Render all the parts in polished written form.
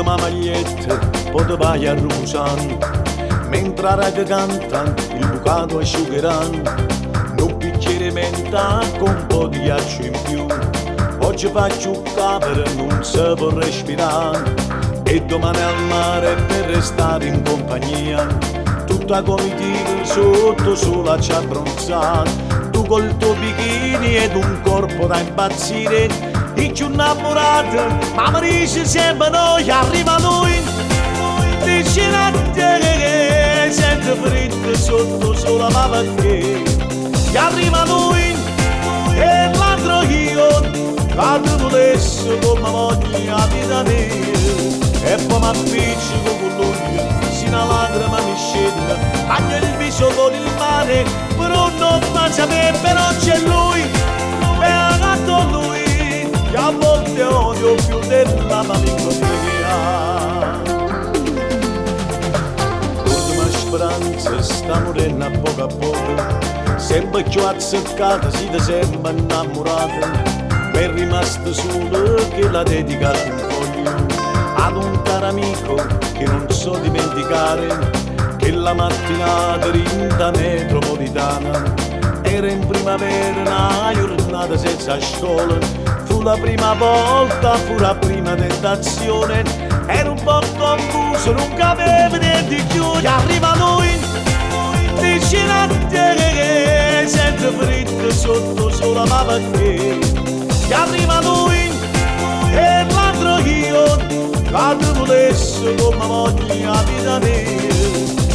l'ultima maglietta poi te vai a rusare, mentre la raga canta il bucato asciugheranno, un bicchiere menta con un po' di ghiaccio in più, oggi faccio capere non si può respirare, e domani al mare per restare in compagnia, tutta comitiva sotto sola ci abbronzare, tu col tuo bikini ed un corpo da impazzire, i più innamorati, ma mi dice sempre noi, arriva lui, dice a te, sente freddo sotto sola, ma perché? E arriva lui, e l'altro io, che volesse come voglio la vita mia, e poi mi appiccico con lui, sino alla lacrima mi scende, bagno il viso con il mare, però non mangia me, però c'è lui, e accanto lui, che a volte odio più della malinconia. L'ultima speranza sta morendo a poco, sempre più azzeccata, si sembra innamorata, ma è rimasto solo che l'ha dedicato un foglio ad un caro amico che non so dimenticare, che la mattinata rinta metropolitana era in primavera, una giornata senza scuola, fu la prima volta, fu la prima tentazione, era un po' confuso, non capiva niente più, e arriva lui, dice a te, sente freddo sotto sola, ma perché? E arriva lui, e l'altro io, che volesse come voglio la vita mia,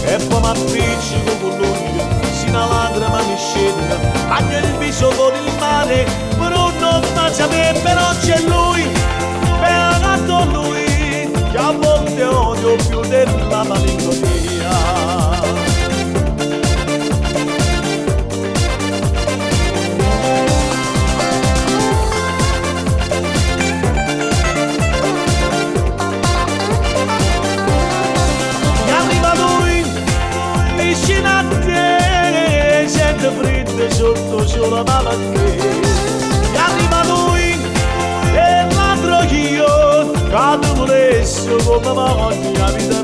e poi mi appiccico con lui, sino alla lacrima mi scende, bagno il viso con il mare, però non mangia me, però c'è lui, e accanto a lui, che a volte odio più della malinconia. Freddo sotto sola, ma perché? E arriva lui, e l'altro io, che volesse come voglio la vita